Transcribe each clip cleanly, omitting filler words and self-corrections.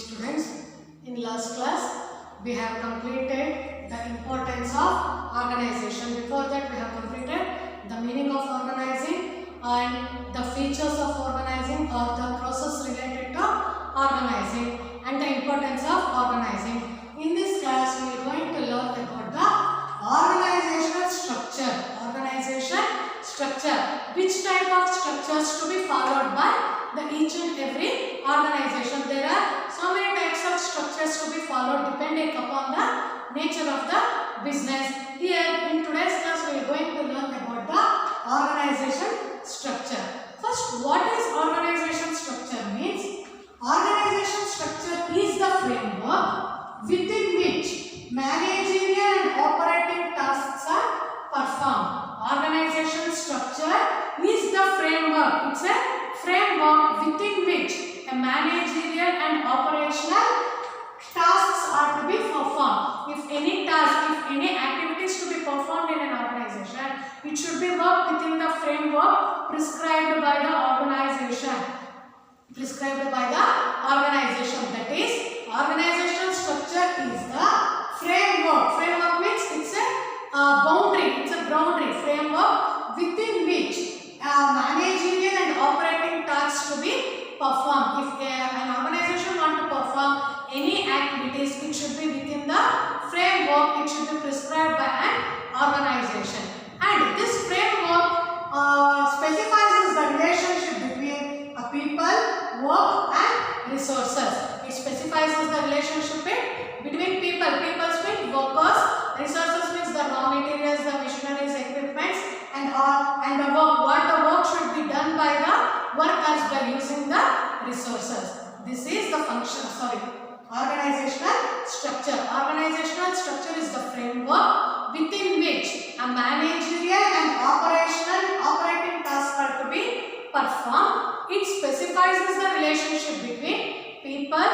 students. In last class we have completed the importance of organization. Before that we have completed the meaning of organizing and the features of organizing or the process related to organizing and the importance of organizing. In this class we are going to learn about the organizational structure. Organization structure. Which type of structures to be followed by the each and every organization. There are so many types of structures to be followed depending upon the nature of the business. Here in today's class we are going to learn about the organization structure. First, what is organization structure means? Organization structure is the framework within which managerial and operating tasks are performed. Organization structure is the framework. It's a framework within which a managerial and operational tasks are to be performed. If any task, if any activities to be performed in an organization, it should be worked within the framework prescribed by the organization. That is, organizational structure is the framework. Framework means it's a boundary. It's a boundary framework within which managerial and operating tasks to be performed. If an organization want to perform any activities, it should be within the framework. It should be prescribed by an organization. And this framework specifies the relationship between people, work and resources. It specifies the relationship between people. People means workers, resources means the raw materials, the machineries, equipments and the work. What the work should be done by the workers by using the resources. This is the organizational structure. Organizational structure is the framework within which a managerial and operating tasks are to be performed. It specifies the relationship between people,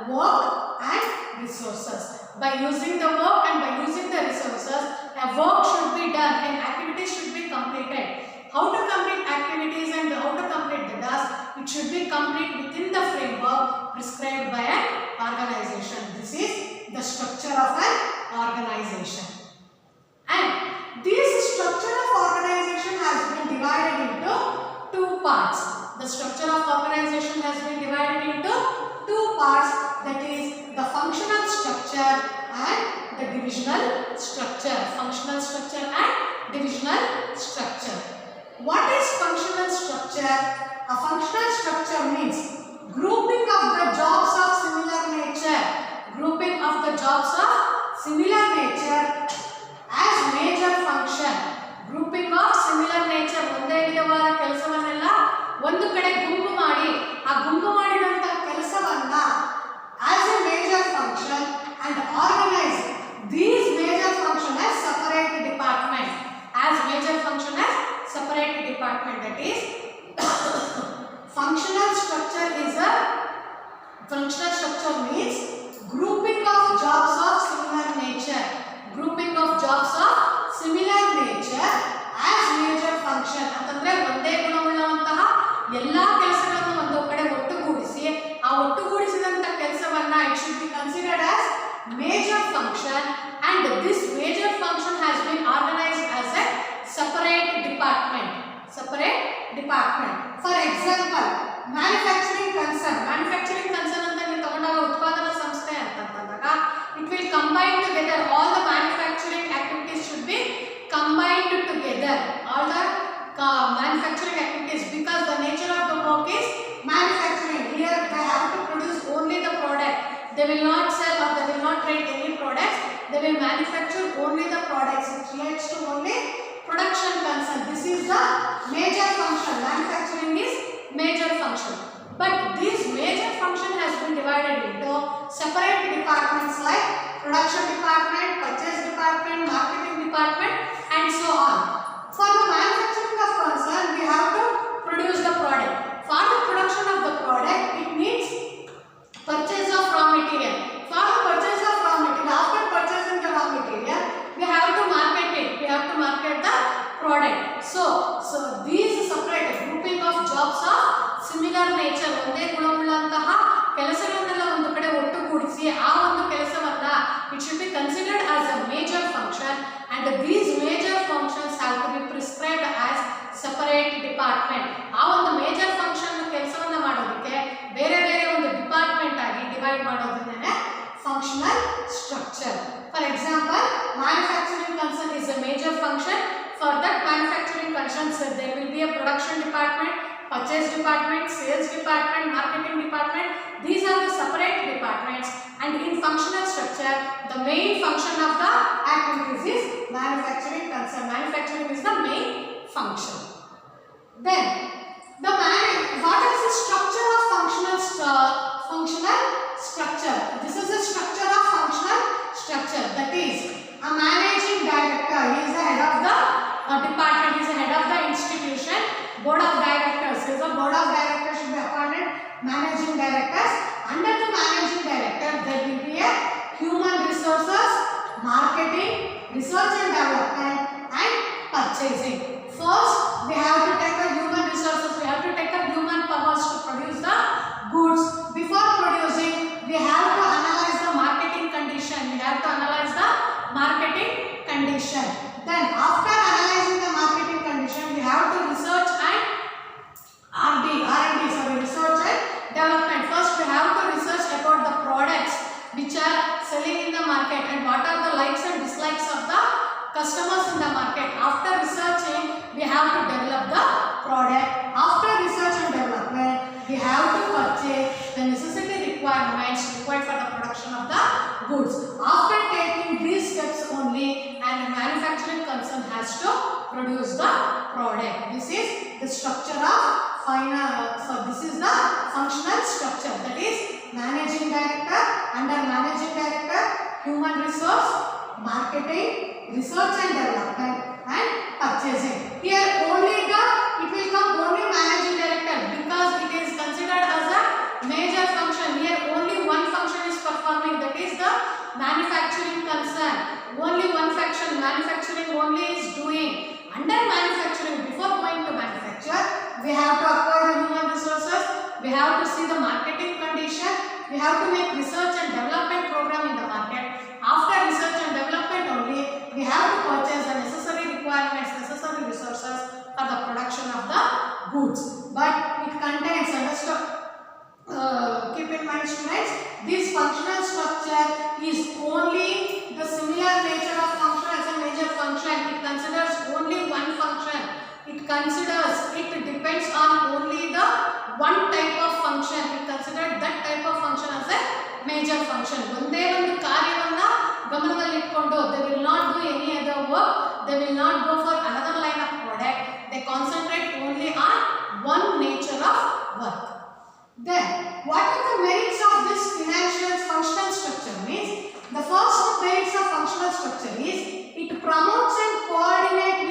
work and resources. By using the work and by using the resources, a work should be done and activities should be completed. How to complete activities and how to complete the task, it should be complete within the framework prescribed by an organization. This is the structure of an organization. And this structure of organization has been divided into two parts. The structure of organization has been divided into two parts, that is the functional structure and the divisional structure. Functional structure and divisional structure. What is functional structure? A functional structure means grouping of the jobs of similar nature. Grouping of the jobs of similar nature as major function. Grouping of similar nature. ಒಂದೇ ವಿಧವಾದ ಕೆಲಸವನ್ನೆಲ್ಲ ಒಂದು ಕಡೆ ಗುಂಪು ಮಾಡಿ ಆ ಗುಂಪು ಮಾಡಿದಂತ ಕೆಲಸವನ್ನ as a major function and organize these major function as separate department. As major function as separate department. That is functional structure means grouping of jobs of similar nature. Grouping of jobs of similar nature as major function. ಅಂತಂದ್ರೆ ಒಂದೇ ಗುಣವುಳ್ಳಂತಹ ಎಲ್ಲಾ ಕೆಲಸಗಳನ್ನು ಒಂದು ಕಡೆ ಒಟ್ಟುಗೂಡಿಸಿ ಆ ಒಟ್ಟುಗೂಡಿಸಿದಂತ ಕೆಲಸವನ್ನ it should be considered as major function, and this major function has been organized as a separate department. For example, manufacturing concern ಅಂತ ನೀವು ತಗೊಂಡಾಗ ಉತ್ಪಾದನಾ ಸಂಸ್ಥೆ ಅಂತಂದಾಗ it will combine together. All the manufacturing activities should be combined together. All the manufacturing activities, because the nature of the work is manufacturing. Here they have to produce only the product. They will not sell or they will not trade any products. They will manufacture only the products. It relates to only production concern. This is the major function. Manufacturing is major function. But this major function has been divided into separate departments like production department, purchase department, marketing department and so on. For the manufacturing of concern, we have to produce the product. For the production of the product, it needs purchase of raw material. For the purchase of raw material, after purchasing the raw material, we have to market it. We have to market the product. So these separate grouping of jobs of similar nature. ಒಂದೇ ಗುಣವುಳ್ಳಂತಹ ಕೆಲಸಗಳನ್ನೆಲ್ಲ ಒಂದು ಕಡೆ activities ಆ ಒಂದು ಕೆಲಸವನ್ನ it should be considered as a major function and these major functions have to be prescribed as separate department. ಆ ಒಂದು major function ಕೆಲಸವನ್ನ ಮಾಡೋದಕ್ಕೆ ಬೇರೆ ಬೇರೆ ಒಂದು ಡಿಪಾರ್ಟ್ಮೆಂಟ್ ಆಗಿ divide ಮಾಡೋದನ್ನೇ functional structure. For example, manufacturing concern is a major function. For that manufacturing concern, there will be a production department, purchase department, sales department, marketing department. These are the separate departments, and in functional structure the main function of the activities is manufacturing concern. Manufacturing is the main function. Then what is the structure of functional structure? This is the structure of functional structure, that is a managing director is the head of the department, is the head of the institution. Board of directors is a board of directors should be appointed managing directors. Under the managing director there will be a human resources, marketing, research and development and purchasing. First we have to take the human resources, we have to take the human powers to produce the goods. Before producing we have to analyze the marketing condition, we have to analyze the marketing condition. Then after analyzing the marketing condition we have to research and research and development. First we have to research about the products which are selling in the market and what are the likes and dislikes of the customers in the market. After researching we have to develop the product. After research and development we have to purchase the necessary requirements required for the production of the goods. After taking these steps only and manufacturing concern has to produce the product. This is the structure of this is the functional structure, that is managing director, under managing director human resource, marketing, research and development and purchasing. Here only it will come only managing director because it is considered as a major function. Here only one function is performing, that is the manufacturing concern. Only one function manufacturing only is doing. Under manufacturing, before going to manufacture we have to acquire the human resources, we have to see the marketing condition, we have to make research and development program in the market. After research and development only we have to purchase the necessary requirements, necessary resources for the production of the goods. But it contains keep in mind students, this functional structure is only the similar nature of function as a major function. It considers only one function. It depends on only the one type of function. It considers that type of function as a major function. ಒಂದೇ ಒಂದು ಕಾರ್ಯವನ್ನ ಗಮನದಲ್ಲಿ ಇಟ್ಕೊಂಡು they will not do any other work, they will not go for another line of product, they concentrate only on one nature of work. Then what are the merits of this financial functional structure? Means the first merits of functional structure is it promotes and coordinates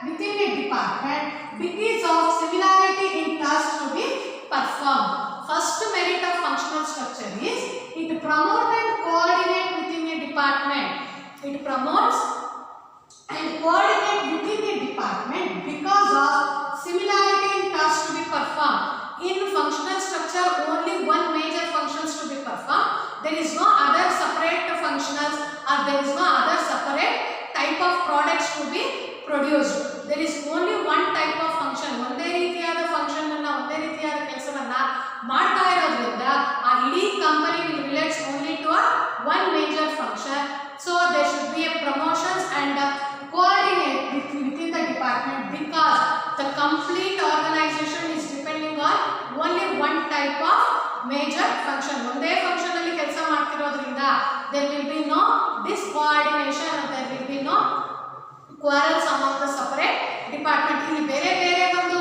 within a department because of similarity in tasks to be performed. First merit of functional structure is it promotes and coordinates within a department. It promotes and coordinates within a department because of similarity in tasks to be performed. In functional structure only one major functions to be performed. There is no other separate functionals or there is no other separate type of products to be produced. There is only one type of function. ಒಂದೇ ರೀತಿಯಾದ function ಅನ್ನು ಒಂದೇ ರೀತಿಯಾದ ಕೆಲಸವನ್ನ ಮಾಡ್ತಾ ಇರೋದ್ರಿಂದ ಆ ಇಡೀ company will relates only to one major function. So there should be a promotions and coordinate within the department because the complete organization is depending on only one type of major function. ಒಂದೇ function ಅಲ್ಲಿ ಕೆಲಸ ಮಾಡ್ತಿರೋದ್ರಿಂದ there will be no discoordination and there will be no quarrels among the separate department. ಇಲ್ಲಿ ಬೇರೆ ಬೇರೆ ಒಂದು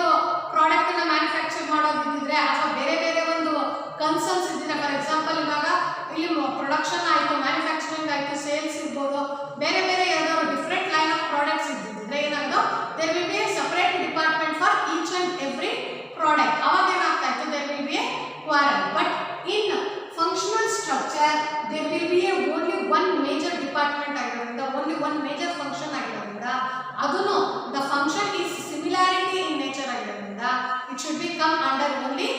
product ಅನ್ನು manufacture ಮಾಡೋದಿದ್ರೆ ಅಥವಾ ಬೇರೆ ಬೇರೆ ಒಂದು ಕನ್ಸರ್ನ್ಸ್ ಇದ್ದಿದ್ರೆ, ಫಾರ್ ಎಕ್ಸಾಂಪಲ್ ಇವಾಗ ಇಲ್ಲಿ ಪ್ರೊಡಕ್ಷನ್ ಆಯಿತು, ಮ್ಯಾನುಫ್ಯಾಕ್ಚರಿಂಗ್ ಆಯಿತು, ಸೇಲ್ಸ್ ಇರ್ಬೋದು, ಬೇರೆ ಬೇರೆ ಯಾವ್ದಾದ್ರು ಡಿಫ್ರೆಂಟ್ ಲೈನ್ ಆಫ್ ಪ್ರಾಡಕ್ಟ್ಸ್ ಇದ್ದಿದ್ರೆ ಏನಾದ್ರು there will be a separate department for each and every product. ಅವಾಗ ಏನಾಗ್ತಾ ಇತ್ತು, there will be a quarrel. But in functional structure there will be only one major department ಆಗಿರೋದ್ರಿಂದ, only one major function ಆಗಿರೋದ್ರಿಂದ, ಅದನ್ನು the function is similarity in nature ಆಗಿರೋದ್ರಿಂದ it should be come under only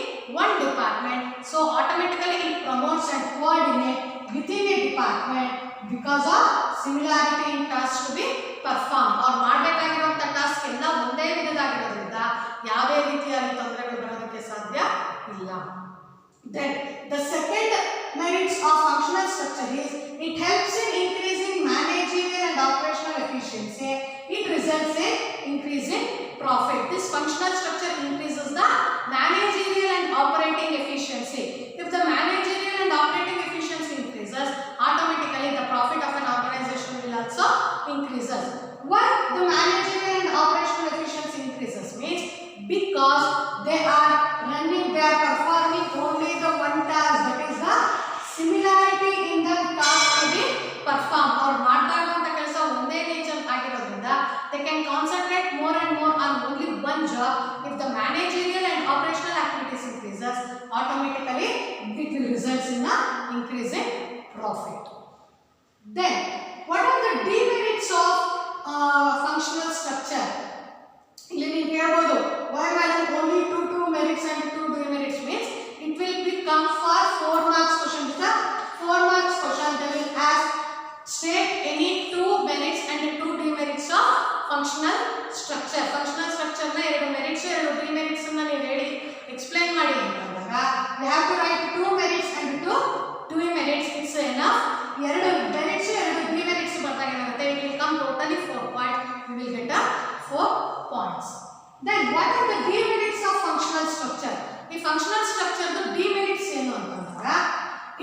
one department. So automatically it promotes coordinates and coordinate within a department because of similarity in tasks to be performed. ಅವ್ರು ಮಾಡಬೇಕಾಗಿರುವಂತ task ಎಲ್ಲ ಒಂದೇ ವಿಧದಾಗಿರೋದ್ರಿಂದ ಯಾವುದೇ ರೀತಿಯಾಗಿ ತೊಂದರೆಗಳು ಬರೋದಕ್ಕೆ ಸಾಧ್ಯ ಇಲ್ಲ. Then the second merits of functional structure is it helps in increasing managerial and operational efficiency. It results in increasing profit. This functional structure increases the managerial and operating efficiency. If the managerial and operating efficiency increases, automatically the profit of an organization will also increases. Why the managerial and operational efficiency increases means because they are performing only the one task, that is the similarity in the task to be performed. ಅವ್ರು ಮಾಡ್ತಾ ಇರುವಂತ ಕೆಲಸ ಒಂದೇ nature ಆಗಿರೋದ್ರಿಂದ they can concentrate more and more on only one job. If the managerial and operational activities increases, automatically it will result in an increase in profit. Then what are the demerits of functional structure? ಇಲ್ಲಿ ನೀವು ಕೇಳಬಹುದು, why madam only two merits and two demerits means it will become for 4 marks question. The 4 marks question they will ask state any 2 merits and 2 demerits of functional structure. Functional structure na 2 merits 2 demerits na ನೀವು ಹೇಳಿ explain ಮಾಡಿ ಅಂತಂದಾಗ we have to write 2 merits and 2 demerits. It's enough. 2 merits 2 demerits ಬರ್ತಾಗ ಏನಾಗುತ್ತೆ, it will come totally 4 points. We will get a 4 points. Then what are the demerits of functional structure? The functional structure the demerits ಏನು ಅಂತಂದಾಗ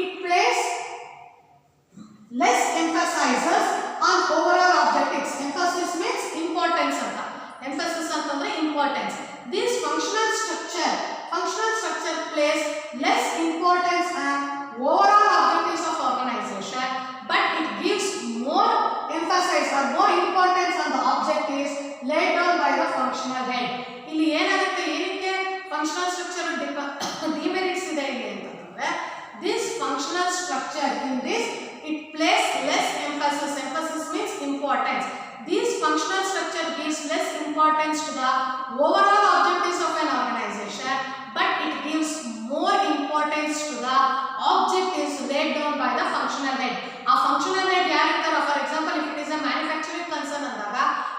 it plays less emphasis on overall objectives. Emphasis means importance anta. Emphasis antandre importance. This functional structure plays less importance on overall objectives of organization, but it gives more emphasis or more importance on the objectives laid down by the functional head. ಇಲ್ಲಿ ಏನಾಗುತ್ತೆ, ಏನಕ್ಕೆ functional structure demerits ಇದೆ ಇಲ್ಲಿ ಅಂತಂದ್ರೆ this functional structure in this it plays less emphasis. Emphasis means importance. This functional structure gives less importance to the overall objectives of an organization, but it gives more importance to the objectives laid down by the functional head. A functional head ಯಾರಿರ್ತಾರೋ, for example if it is a manufacturing concern ಅಂದಾಗ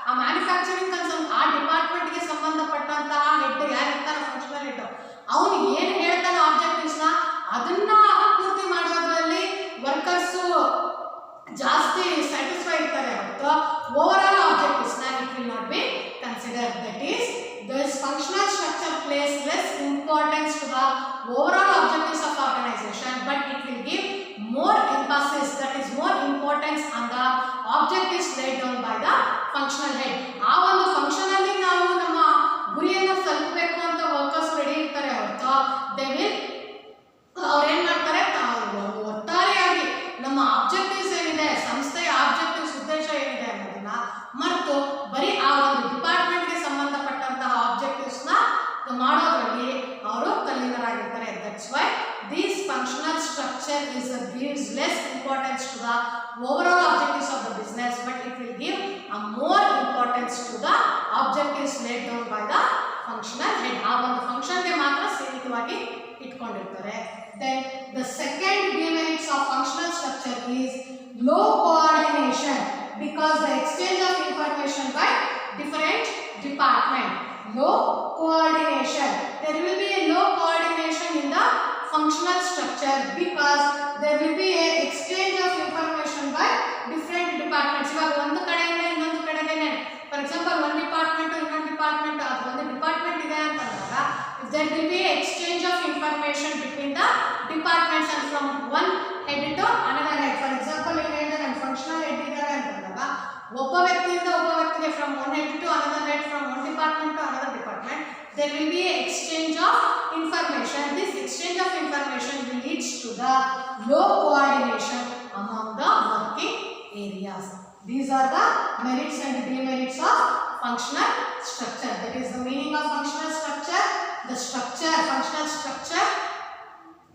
ಆ manufacturing concern ಆ department ಗೆ ಸಂಬಂಧಪಟ್ಟಂತಹ head ಯಾರಿರ್ತಾರೋ functional head, ಅವನು ಏನು ಹೇಳ್ತಾನೋ objectives ನ ಅದನ್ನ ಪೂರ್ತಿ ಮಾಡೋದ್ರಲ್ಲಿ ವರ್ಕರ್ಸ್ ಜಾಸ್ತಿ ಸ್ಯಾಟಿಸ್ಫೈ ಇರ್ತಾರೆ ಹೊರತು ಓವರ್ ಆಲ್ ಆಬ್ಜೆಕ್ಟಿವ್ಸ್ ನ it will not be considered. That is this functional structure plays less importance to the overall objectives of organization, but it will give more emphasis, that is more importance on the objectives laid down by the functional head. ಆ ಒಂದು function ಅಲ್ಲಿ ನಾವು ನಮ್ಮ ಗುರಿಯನ್ನು ತಲುಪಬೇಕು ಅಂತ workers ready ಇರ್ತಾರೆ ಹೊರತು they will ಅವ್ರು ಏನ್ ಮಾಡ್ತಾರೆ, ಒಟ್ಟಾರೆಯಾಗಿ ನಮ್ಮ ಆಬ್ಜೆಕ್ಟಿವ್ಸ್ ಏನಿದೆ, ಸಂಸ್ಥೆಯ ಆಬ್ಜೆಕ್ಟಿವ್ಸ್ ಉದ್ದೇಶ ಏನಿದೆ ಅನ್ನೋದನ್ನ ಮರೆತು ಬರೀ ಆ ಒಂದು ಡಿಪಾರ್ಟ್ಮೆಂಟ್ಗೆ ಸಂಬಂಧಪಟ್ಟಂತಹ ಆಬ್ಜೆಕ್ಟಿವ್ಸ್ ನ ಮಾಡೋದ್ರಲ್ಲಿ ಅವರು ತಲ್ಲೀನರಾಗಿರ್ತಾರೆ. That's why this functional structure gives less importance to the overall objectives of the business, but it will give a more importance to the objectives laid down by the functional head. ಆ ಒಂದು ಫಂಕ್ಷನ್ಗೆ ಮಾತ್ರ ಸೀಮಿತವಾಗಿ ಇಟ್ಕೊಂಡಿರ್ತಾರೆ. Then the second demerits of functional structure is low coordination, because the exchange of information by different department. Low coordination. There will be a low coordination in the functional structure because there will be a exchange of information by different departments. ಇವಾಗ ಒಂದು ಕಡೆಯಿಂದ ಇನ್ನೊಂದು ಕಡೆಗೆ, for example one department to ಇನ್ನೊಂದು department ಅಥವಾ ಒಂದು department ಇದೆ ಅಂತಂದಾಗ if there will be exchange of information between the departments and from one head to another head. For example ಇಲ್ಲಿ ಹೇಳಿದ್ರೆ functional head ಇದ್ದಾರೆ ಅಂತಂದಾಗ ಒಬ್ಬ ವ್ಯಕ್ತಿಯಿಂದ ಒಬ್ಬ ವ್ಯಕ್ತಿಗೆ from one head to another head, from one department to another department, there will be an exchange of information. This exchange of information will lead to the low coordination among the working areas. These are the merits and demerits of functional structure. That is the meaning of functional structure, the structure, functional structure,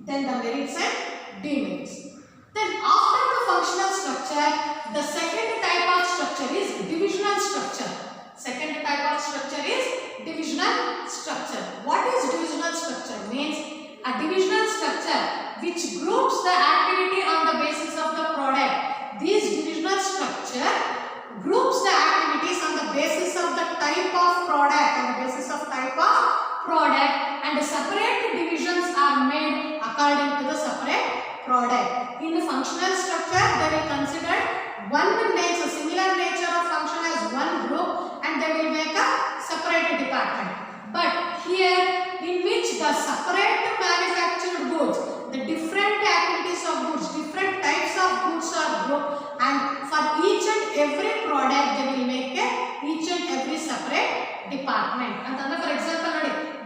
then the merits and demerits. Then after the functional structure, the second type of structure is divisional structure. Second type of structure is divisional structure. What is divisional structure? Means a divisional structure which groups the activity on the basis of the product. This divisional structure groups the activities on the basis of the type of product, and the separate divisions are made according to the separate product. In the functional structure, they will consider one nature, similar nature of function as one group, and they will make a separate department. But here, in which the separate manufactured goods, the different activities of goods, different types of goods are grouped, and for each and every product they will make a each and every separate department. And for example,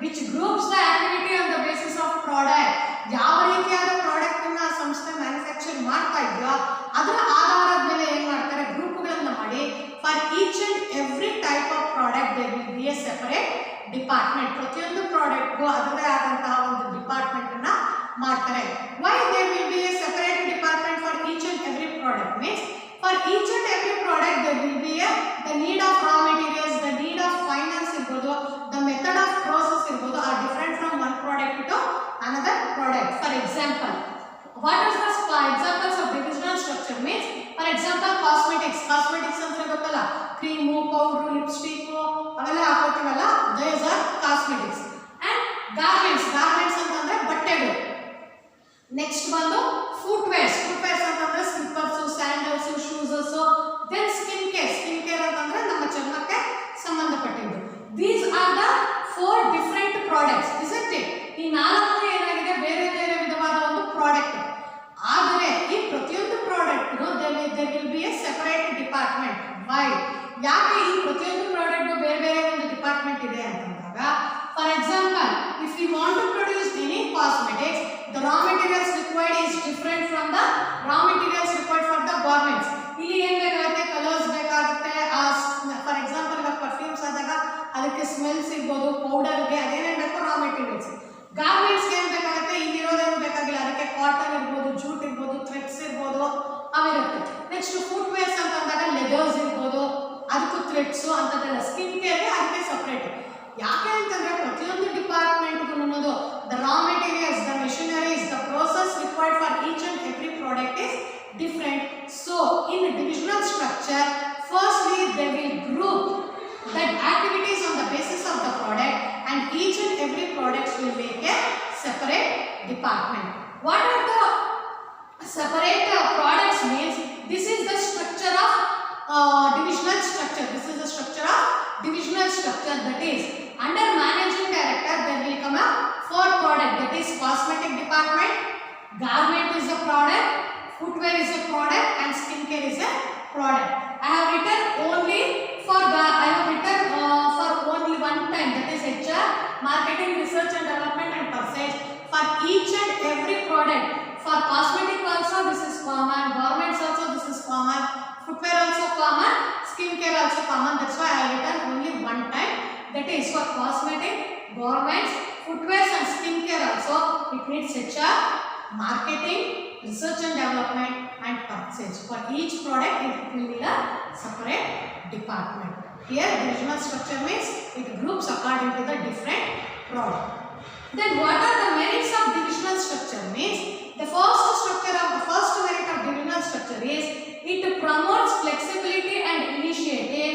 which groups the activity on the basis of product. ಯಾವ ರೀತಿಯಾದ product ಅನ್ನು ಸಂಸ್ಥೆ manufacture ಮಾಡ್ತಾ ಇದೆಯೋ ಅದರ ಆಧಾರದ ಮೇಲೆ ಏನು ಮಾಡ್ತಾರೆ, ಗ್ರೂಪ್ಗಳನ್ನು ಮಾಡಿ for each and every type of product they will be a separate department. ಪ್ರತಿಯೊಂದು ಪ್ರಾಡಕ್ಟ್ಗೂ ಅದರದೇ ಆದಂತಹ ಒಂದು ಡಿಪಾರ್ಟ್ಮೆಂಟ್ ಅನ್ನ ಮಾಡ್ತಾರೆ. Why they will be a separate department for each and every product means for each and every product they will be a the need of raw materials, the need of finance ಇರ್ಬೋದು, the method of process ಇರ್ಬೋದು are different from one product to another product. For example, what is the examples of divisional structure means? For example, cosmetics ಅಂದ್ರೆ ಗೊತ್ತಲ್ಲ, cream, powder, lipstick ಅವೆಲ್ಲ ಹಾಕೋತೀವಲ್ಲ, those are cosmetics. And garments ಅಂತಂದ್ರೆ ಬಟ್ಟೆಗಳು. Next ಬಂದು footwears ಅಂತಂದ್ರೆ slippers, sandals, shoes. then skin care ಅಂತಂದ್ರೆ ನಮ್ಮ ಚರ್ಮಕ್ಕೆ ಸಂಬಂಧಪಟ್ಟಿದ್ದು. These are the 4 different products, isn't it? ಈ 4 ಏನಾಗಿದೆ, ಬೇರೆ ಬೇರೆ ವಿಧವಾದ ಒಂದು ಪ್ರಾಡಕ್ಟ್. ಆದರೆ ಈ ಪ್ರತಿಯೊಂದು product there will be a separate department. Why? ಯಾಕೆ ಈ ಪ್ರತಿಯೊಂದು ಪ್ರಾಡಕ್ಟ್ ಬೇರೆ ಬೇರೆ ಒಂದು ಡಿಪಾರ್ಟ್ಮೆಂಟ್ ಇದೆ ಅಂತಂದಾಗ, for example, if you want to produce any cosmetics, the raw materials required is different from the raw materials required for the garments. ಇಲ್ಲಿ ಏನ್ ಬೇಕಾಗುತ್ತೆ, ಕಲರ್ಸ್ ಬೇಕಾಗುತ್ತೆ. ಫಾರ್ ಎಕ್ಸಾಂಪಲ್, ಇವಾಗ ಪರ್ಫ್ಯೂಮ್ಸ್ ಆದಾಗ ಅದಕ್ಕೆ ಸ್ಮೆಲ್ಸ್ ಇರ್ಬೋದು, ಪೌಡರ್ಗೆ ಅದೇನೇನು ಬೇಕು ರಾ ಮೆಟೀರಿಯಲ್ಸ್. ಗಾರ್ಮೆಂಟ್ಸ್ಗೆ ಏನು ಬೇಕಾಗುತ್ತೆ, ಇಲ್ಲಿರೋದೇನು ಬೇಕಾಗಿಲ್ಲ, ಅದಕ್ಕೆ ಕಾಟನ್ ಇರ್ಬೋದು, ಜೂಟ್ ಇರ್ಬೋದು, ಥ್ರೆಡ್ಸ್ ಇರ್ಬೋದು, ಅವಿರುತ್ತೆ. ನೆಕ್ಸ್ಟ್ ಫುಟ್ವೇರ್ಸ್ ಅಂತ ಅಂದಾಗ ಲೆದರ್ಸ್ ಇರ್ಬೋದು, ಅದಕ್ಕೂ ಥ್ರೆಡ್ಸು ಅಂತದೆಲ್ಲ. ಸ್ಕಿನ್ ಕೇರ್ಗೆ ಅದಕ್ಕೆ ಸಪ್ರೇಟ್. ಯಾಕೆ ಅಂತಂದ್ರೆ ಪ್ರತಿಯೊಂದು ಡಿಪಾರ್ಟ್ಮೆಂಟ್ಗೂ ಅನ್ನೋದು the raw materials, the machineries, the process required for each and every product is different. So in divisional structure, firstly they will group that activities on the basis of the product, and each and every product will make a separate department. What are the separate products means? This is the structure of divisional structure. This is the structure of divisional structure, that is under managing director there will come a 4 product, that is cosmetic department, garment is a product, footwear is a product, and skincare is a product. I have written only for only one time, that is HR, marketing, research and development and purchase. For each and every product, for cosmetic also this is common, garments also this is common, footwear also common, skincare also common. That's why I have written only one time, that is for cosmetic, garments, footwear and skincare also it needs HR, marketing, research and development and purchase. For each product it will be a separate department. Here divisional structure means it groups according to the different product. Then what are the merits of divisional structure means? The first merit of divisional structure is it promotes flexibility and initiative.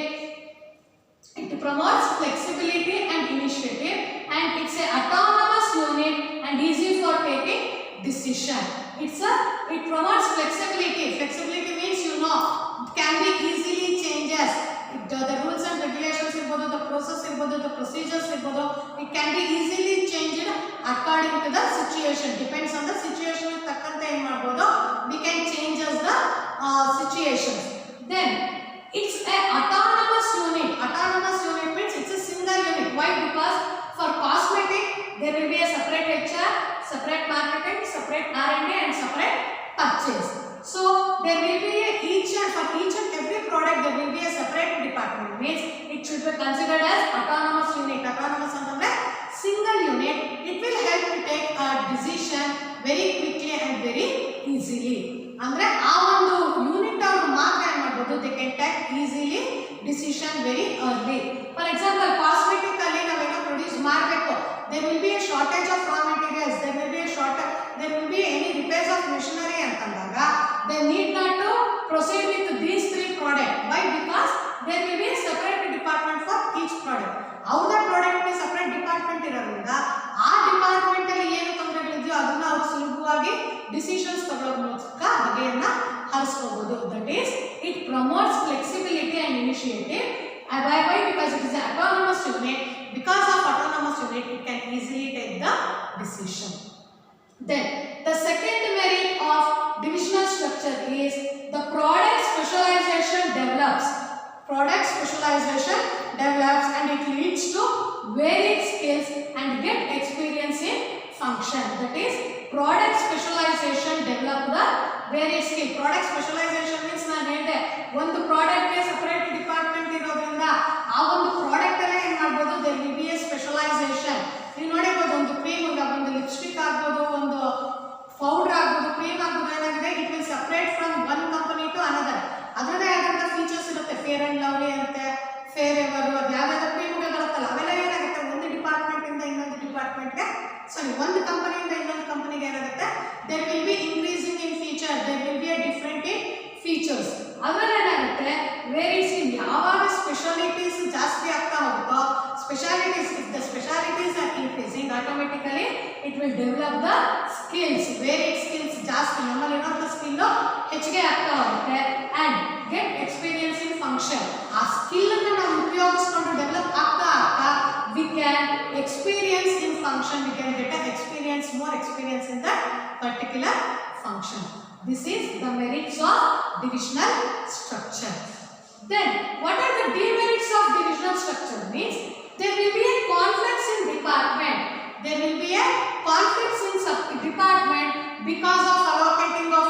And it's a autonomous unit and easy for taking decision. It promotes flexibility. Flexibility means it can be easily changes. The rules and regulations irbodu, the process irbodu, the procedures irbodu, it can be easily changed according to the situation. Depends on the situation takkante ಏನು ಮಾಡಬಹುದು, we can change as the situations. Then it's a autonomous unit. Autonomous unit means it's a single unit. Why? Because for cosmetic there will be a separate HR, separate marketing, separate R&D and separate purchase. So there will be for each and every product there will be a separate department. Means it should be considered as autonomous unit. Autonomous ಅಂತಂದ್ರೆ single unit. It will help to take a decision very quickly and very easily. ಅಂದ್ರೆ ಆ ಒಂದು unit ಅವರು ಮಾತ್ರ ಏನು ಮಾಡಬಹುದು, they can take easily decision very early. For example, cosmetic ಅಲ್ಲಿ ನಾವೇನೋ ಪ್ರೊಡ್ಯೂಸ್ ಮಾಡಬೇಕು, there will be a shortage of raw materials, there will be a ಆರಿಸ್ಕೋಬಹುದು. That is it promotes flexibility and initiative. Why? Because it is an autonomous unit. Because of autonomous unit, it can easily take the decision. Then the second merit of divisional structure is the product specialization develops. Product specialization develops and it leads to varied skills and get experience in function. That is, product specialization develop the varied skill. Product specialization means ನಾನು ಹೇಳಿದೆ ಒಂದು product ಗೆ separate department ಇರೋದ್ರಿಂದ ಆ ಒಂದು product ಅಲ್ಲೇ ಏನು ಮಾಡಬಹುದು, there will be a specialisation. ನೀವು ನೋಡಿರ್ಬೋದು, ಒಂದು ಕ್ರೀಮ್, ಒಂದು ಲಿಪ್ಸ್ಟಿಕ್ ಆಗ್ಬೋದು, ಒಂದು ಪೌಡರ್ ಆಗ್ಬೋದು, ಕ್ರೀಮ್ ಆಗ್ಬೋದು, ಏನಾಗಿದೆ, it will separate from one company to another. ಅದರದೇ ಆದಂಥ ಫೀಚರ್ಸ್ ಇರುತ್ತೆ. ಫೇರ್ ಅಂಡ್ ಲವ್ಲಿ ಅಂತೆ, ಫೇರ್ ಎವರ್, ಅದು ಯಾವ್ದಾದ್ರು ಕ್ರೀಮ್ಗಳು ಬರುತ್ತಲ್ಲ, ಅವೆಲ್ಲ ಏನಾಗುತ್ತೆ ಒಂದು ಡಿಪಾರ್ಟ್ಮೆಂಟ್ ಇಂದ ಇನ್ನೊಂದು ಡಿಪಾರ್ಟ್ಮೆಂಟ್ಗೆ, ಒಂದು ಕಂಪನಿಯಿಂದ ಇನ್ನೊಂದು ಕಂಪನಿಗೆ ಏನಾಗುತ್ತೆ, there will be increasing in feature, there will be a different in features. ಅದರಲ್ಲಿ ಏನಾಗುತ್ತೆ, ವೇರಿಯಸ್ ಇನ್ ಯಾವಾಗ ಸ್ಪೆಷಾಲಿಟೀಸ್ ಜಾಸ್ತಿ ಆಗ್ತಾ ಹೋಗುತ್ತೋ, specialities, if the specialities are increasing, automatically it will develop the skills. Varied skills ಜಾಸ್ತಿ, ನಮ್ಮಲ್ಲಿ ಇರೋಂಥ ಸ್ಕಿಲ್ ಹೆಚ್ಚಿಗೆ ಆಗ್ತಾ ಹೋಗುತ್ತೆ. And get experience in function. ಆ ಸ್ಕಿಲ್ ಅನ್ನು ನಾವು ಉಪಯೋಗಿಸ್ಕೊಂಡು ಡೆವಲಪ್ ಆಗ್ತಾ we can experience in function, we can get more experience in that particular function. This is the merits of divisional structure. Then what are the demerits of divisional structure? Means there will be a conflicts in department, there will be a conflicts in sub department because of allocating of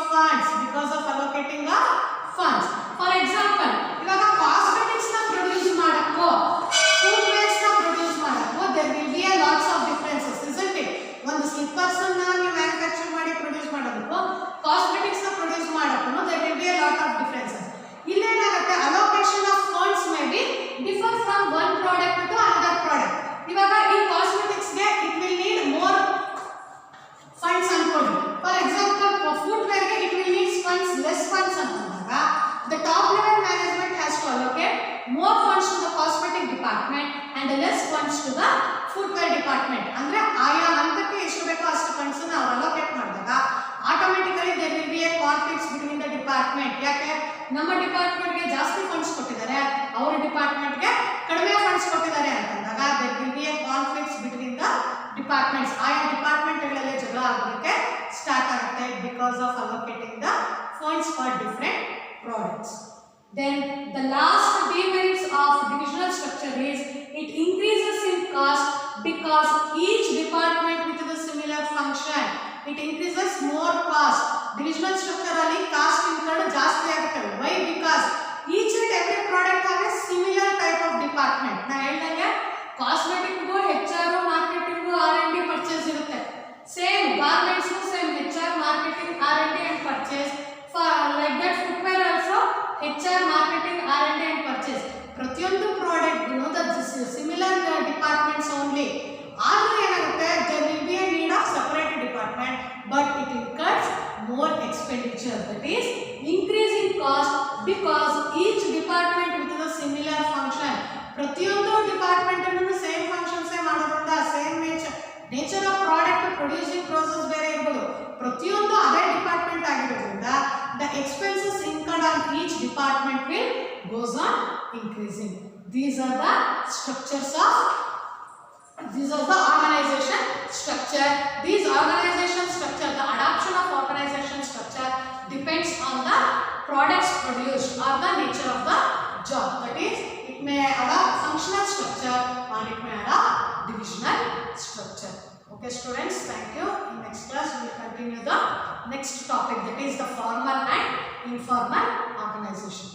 funds, for example, ಇವಾಗ cosmetics ನ produce ಮಾಡಕ್ಕೋ, footwears ನ produce ಮಾಡಕ್ಕೋ, there will be a lots of differences, isn't it? ಒಂದು slippers ಅನ್ನ ನೀವು manufacture ಮಾಡಿ produce ಮಾಡೋದಕ್ಕೂ, cosmetics ನ produce ಮಾಡಕ್ಕೂ there will be a lot of differences. ಇಲ್ಲೇನಾಗುತ್ತೆ, allocation of funds may be differ from one product to another product. ಇವಾಗ ಈ cosmetics ಗೆ it will need more funds ಅನ್ಕೊಳ್ಳಿ. For example, footwear ಗೆ it will need funds, less funds ಅಂತಂದಾಗ the top level management has to allocate more funds to the cosmetic department and less funds to the footwear department. ಅಂದ್ರೆ ಆಯಾ ಹಂತಕ್ಕೆ ಎಷ್ಟು ಬೇಕೋ ಅಷ್ಟು funds ಅನ್ನು ಅವರು ಅಲೋಕೇಟ್ ಮಾಡಿದಾಗ automatically there will be a conflicts between the department. ಯಾಕೆ ನಮ್ಮ ಡಿಪಾರ್ಟ್ಮೆಂಟ್ ಗೆ ಜಾಸ್ತಿ ಫಂಡ್ಸ್ ಕೊಟ್ಟಿದ್ದಾರೆ, ಅವರ ಡಿಪಾರ್ಟ್ಮೆಂಟ್ ಗೆ ಕಡಿಮೆ ಫಂಡ್ಸ್ ಕೊಟ್ಟಿದ್ದಾರೆ ಅಂತಂದಾಗ there will be a conflicts between the departments. ಆಯಾ ಡಿಪಾರ್ಟ್ಮೆಂಟ್ ಗಳಲ್ಲಿ ಜಗಳ ಆಗೋದಕ್ಕೆ ಸ್ಟಾರ್ಟ್ ಆಗುತ್ತೆ because of allocating the funds for different products. Then the last demerits of divisional structure is it increases in cost because each department with the similar function, it increases more cost. Divisional structure ಅಲ್ಲಿ cost incurred ಜಾಸ್ತಿ ಆಗುತ್ತೆ. Why? Because each and every product have a similar type of department. ನಾ ಹೇಳ್ದಂಗೆ cosmetic ಗೂ HR, marketing, R&D, purchase ಇರುತ್ತೆ. Same garments ಗೂ same HR, marketing, R&D and purchase. For like that footwear also HR, marketing, R&D and purchase. ಪ್ರತಿಯೊಂದು product ಗೂ similar departments only. ಆದ್ರೆ ಏನಾಗುತ್ತೆ, there will be a need of separate department, but it incurs more expenditure. That is increasing cost because each department with the similar function. ಪ್ರತಿಯೊಂದು department ಅನ್ನು same functions ಮಾಡೋದ್ರಿಂದ same nature of product producing process ಬೇರೆ ಇರ್ಬೋದು, ಪ್ರತಿಯೊಂದು ಅದೇ department ಆಗಿರೋದ್ರಿಂದ the expenses incurred on each department will goes on increasing. These are the structures of, these are the organization structure. These organization structure, the adoption of organization structure depends on the products produced or the nature of the job. That is, it may have a functional structure or it may have a divisional structure. Okay students, thank you. In next class we will continue the next topic, that is the formal and informal organization.